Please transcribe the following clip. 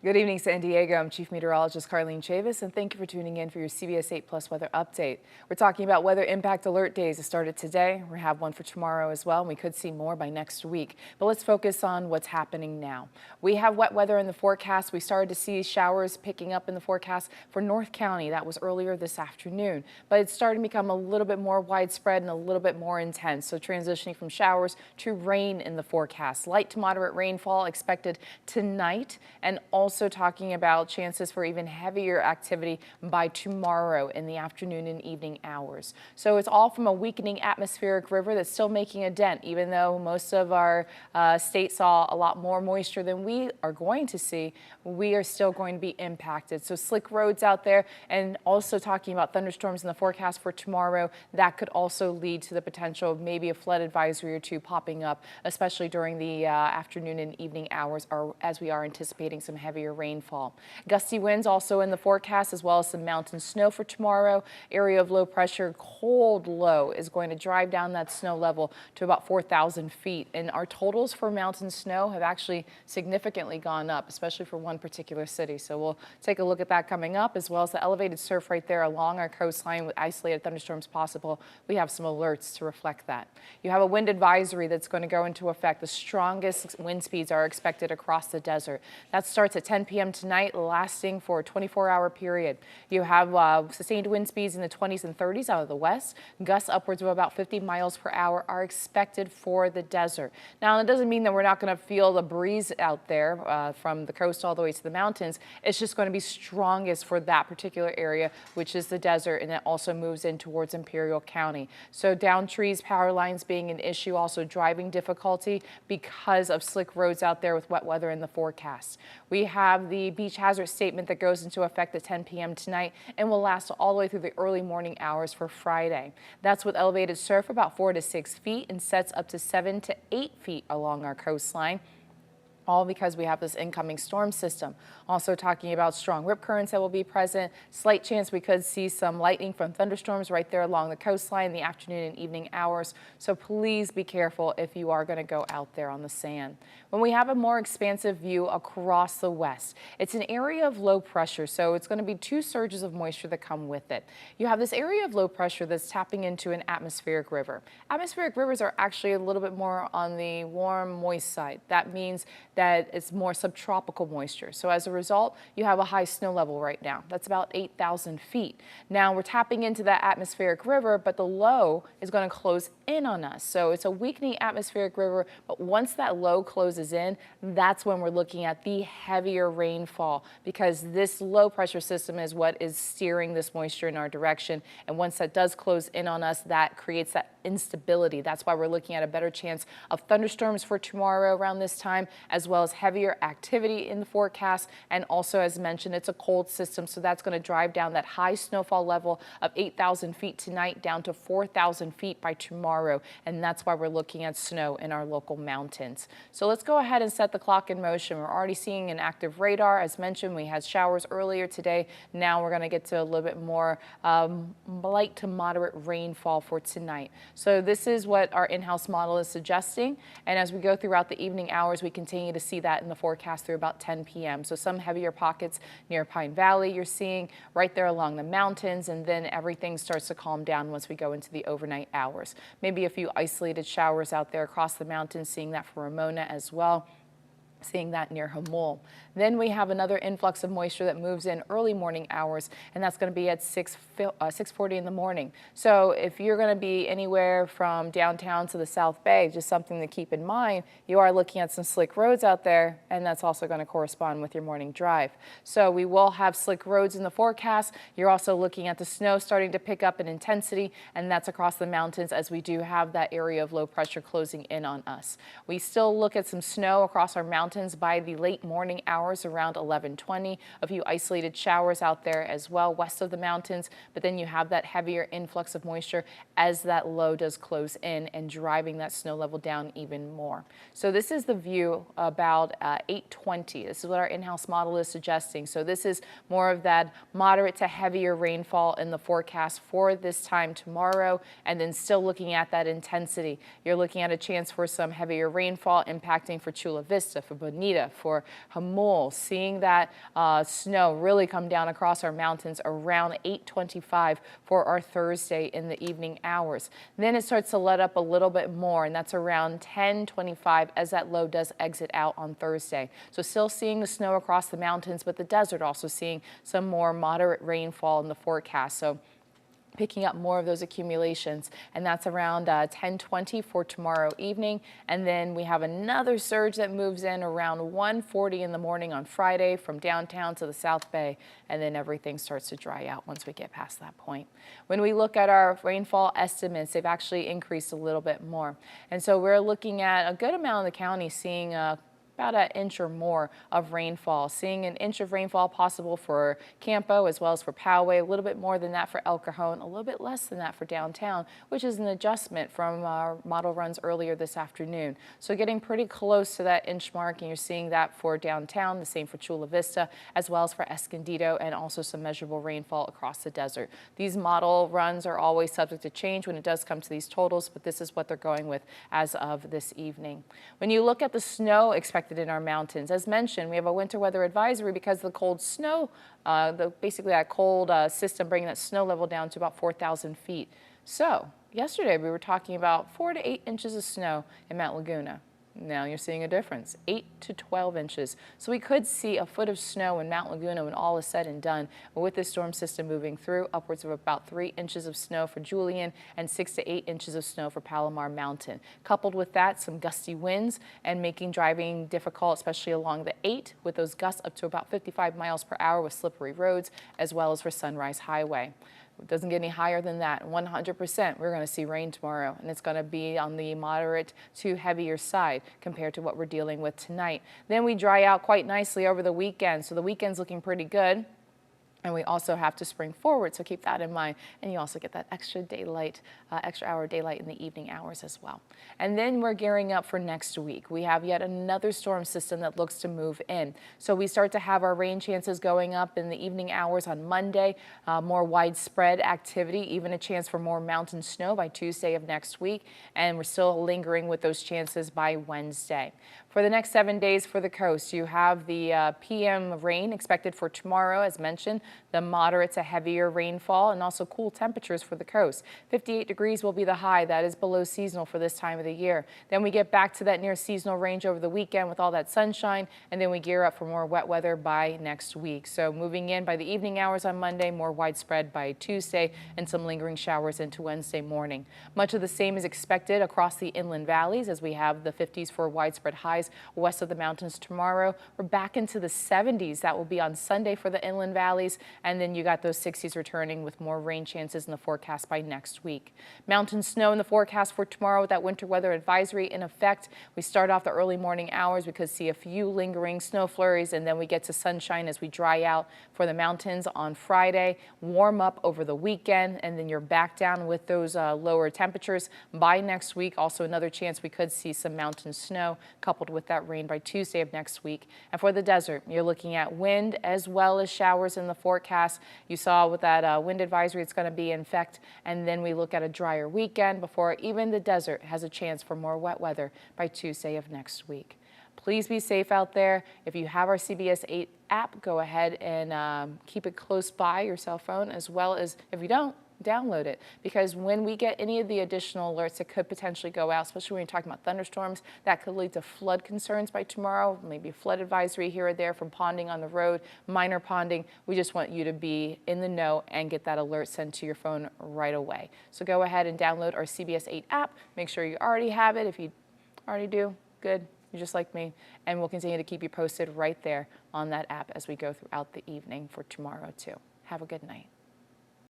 Good evening, San Diego. I'm Chief Meteorologist Carlene Chavis, and thank you for tuning in for your CBS 8 Plus weather update. We're talking about weather impact alert days that started today. We have one for tomorrow as well, and we could see more by next week. But let's focus on what's happening now. We have wet weather in the forecast. We started to see showers picking up in the forecast for North County. That was earlier this afternoon, but it's starting to become a little bit more widespread and a little bit more intense. So transitioning from showers to rain in the forecast. Light to moderate rainfall expected tonight, and also talking about chances for even heavier activity by tomorrow in the afternoon and evening hours. So it's all from a weakening atmospheric river that's still making a dent, even though most of our state saw a lot more moisture than we are going to see. We are still going to be impacted. So slick roads out there, and also talking about thunderstorms in the forecast for tomorrow. That could also lead to the potential of maybe a flood advisory or two popping up, especially during the afternoon and evening hours, as we are anticipating some heavier rainfall. Gusty winds also in the forecast, as well as some mountain snow for tomorrow. Area of low pressure, cold low, is going to drive down that snow level to about 4,000 feet. And our totals for mountain snow have actually significantly gone up, especially for one particular city. So we'll take a look at that coming up, as well as the elevated surf right there along our coastline with isolated thunderstorms possible. We have some alerts to reflect that. You have a wind advisory that's going to go into effect. The strongest wind speeds are expected across the desert. That starts at 10 p.m. tonight, lasting for a 24-hour period. You have sustained wind speeds in the 20s and 30s out of the west. Gusts upwards of about 50 miles per hour are expected for the desert. Now, it doesn't mean that we're not going to feel the breeze out there from the coast all the way to the mountains. It's just going to be strongest for that particular area, which is the desert, and it also moves in towards Imperial County. So down trees, power lines being an issue, also driving difficulty because of slick roads out there with wet weather in the forecast. We have the beach hazard statement that goes into effect at 10 p.m. tonight and will last all the way through the early morning hours for Friday. That's with elevated surf about 4 to 6 feet and sets up to 7 to 8 feet along our coastline, all because we have this incoming storm system. Also talking about strong rip currents that will be present. Slight chance we could see some lightning from thunderstorms right there along the coastline in the afternoon and evening hours. So please be careful if you are going to go out there on the sand. When we have a more expansive view across the west, it's an area of low pressure. So it's going to be two surges of moisture that come with it. You have this area of low pressure that's tapping into an atmospheric river. Atmospheric rivers are actually a little bit more on the warm, moist side. That means that it's more subtropical moisture. So as a result, you have a high snow level right now. That's about 8,000 feet. Now we're tapping into that atmospheric river, but the low is going to close in on us. So it's a weakening atmospheric river, but once that low closes in, that's when we're looking at the heavier rainfall, because this low pressure system is what is steering this moisture in our direction. And once that does close in on us, that creates that instability. That's why we're looking at a better chance of thunderstorms for tomorrow around this time, as well as heavier activity in the forecast. And also, as mentioned, it's a cold system, so that's going to drive down that high snowfall level of 8,000 feet tonight down to 4,000 feet by tomorrow. And that's why we're looking at snow in our local mountains. So let's go ahead and set the clock in motion. We're already seeing an active radar. As mentioned, we had showers earlier today. Now we're going to get to a little bit more light to moderate rainfall for tonight. So this is what our in-house model is suggesting. And as we go throughout the evening hours, we continue to see that in the forecast through about 10 p.m. So some heavier pockets near Pine Valley you're seeing right there along the mountains, and then everything starts to calm down once we go into the overnight hours. Maybe a few isolated showers out there across the mountains, seeing that for Ramona as well. Seeing that near Hamul. Then we have another influx of moisture that moves in early morning hours, and that's going to be at 6:40 in the morning. So if you're going to be anywhere from downtown to the South Bay, just something to keep in mind, you are looking at some slick roads out there, and that's also going to correspond with your morning drive. So we will have slick roads in the forecast. You're also looking at the snow starting to pick up in intensity, and that's across the mountains, as we do have that area of low pressure closing in on us. We still look at some snow across our mountains by the late morning hours around 11:20. A few isolated showers out there as well west of the mountains, but then you have that heavier influx of moisture as that low does close in and driving that snow level down even more. So this is the view about 8:20. This is what our in-house model is suggesting. So this is more of that moderate to heavier rainfall in the forecast for this time tomorrow, and then still looking at that intensity. You're looking at a chance for some heavier rainfall impacting for Chula Vista, for Bonita, for Hamul, seeing that snow really come down across our mountains around 8:25 for our Thursday in the evening hours. Then it starts to let up a little bit more, and that's around 10:25 as that low does exit out on Thursday. So still seeing the snow across the mountains, but the desert also seeing some more moderate rainfall in the forecast. So picking up more of those accumulations, and that's around 10:20 for tomorrow evening. And then we have another surge that moves in around 1:40 in the morning on Friday from downtown to the South Bay, and then everything starts to dry out once we get past that point. When we look at our rainfall estimates, they've actually increased a little bit more. And so we're looking at a good amount of the county seeing about an inch or more of rainfall. Seeing an inch of rainfall possible for Campo as well as for Poway, a little bit more than that for El Cajon, a little bit less than that for downtown, which is an adjustment from our model runs earlier this afternoon. So getting pretty close to that inch mark, and you're seeing that for downtown, the same for Chula Vista, as well as for Escondido, and also some measurable rainfall across the desert. These model runs are always subject to change when it does come to these totals, but this is what they're going with as of this evening. When you look at the snow expected in our mountains, as mentioned, we have a winter weather advisory because of the cold snow, basically that cold system bringing that snow level down to about 4,000 feet. So yesterday we were talking about 4 to 8 inches of snow in Mount Laguna. Now you're seeing a difference, 8 to 12 inches. So we could see a foot of snow in Mount Laguna when all is said and done. But with this storm system moving through, upwards of about 3 inches of snow for Julian and 6 to 8 inches of snow for Palomar Mountain. Coupled with that, some gusty winds and making driving difficult, especially along the 8, with those gusts up to about 55 miles per hour with slippery roads, as well as for Sunrise Highway. It doesn't get any higher than that. 100% we're going to see rain tomorrow, and it's going to be on the moderate to heavier side compared to what we're dealing with tonight. Then we dry out quite nicely over the weekend, so the weekend's looking pretty good. And we also have to spring forward, so keep that in mind. And you also get that extra daylight, extra hour of daylight in the evening hours as well. And then we're gearing up for next week. We have yet another storm system that looks to move in. So we start to have our rain chances going up in the evening hours on Monday, more widespread activity, even a chance for more mountain snow by Tuesday of next week. And we're still lingering with those chances by Wednesday. For the next 7 days for the coast, you have the PM rain expected for tomorrow, as mentioned, the moderate to heavier rainfall, and also cool temperatures for the coast. 58 degrees will be the high. That is below seasonal for this time of the year. Then we get back to that near seasonal range over the weekend with all that sunshine, and then we gear up for more wet weather by next week. So moving in by the evening hours on Monday, more widespread by Tuesday, and some lingering showers into Wednesday morning. Much of the same is expected across the inland valleys as we have the 50s for widespread highs west of the mountains tomorrow. We're back into the 70s. That will be on Sunday for the inland valleys, and then you got those 60s returning with more rain chances in the forecast by next week. Mountain snow in the forecast for tomorrow with that winter weather advisory in effect. We start off the early morning hours. We could see a few lingering snow flurries, and then we get to sunshine as we dry out for the mountains on Friday. Warm up over the weekend, and then you're back down with those lower temperatures by next week. Also another chance we could see some mountain snow coupled with that rain by Tuesday of next week. And for the desert, you're looking at wind as well as showers in the forecast. You saw with that wind advisory, it's going to be in effect. And then we look at a drier weekend before even the desert has a chance for more wet weather by Tuesday of next week. Please be safe out there. If you have our CBS 8 app, go ahead and keep it close by your cell phone, as well as if you don't, download it, because when we get any of the additional alerts that could potentially go out, especially when you're talking about thunderstorms, that could lead to flood concerns by tomorrow, maybe a flood advisory here or there from ponding on the road, minor ponding. We just want you to be in the know and get that alert sent to your phone right away. So go ahead and download our CBS 8 app. Make sure you already have it. If you already do, good. You're just like me, and we'll continue to keep you posted right there on that app as we go throughout the evening for tomorrow too. Have a good night.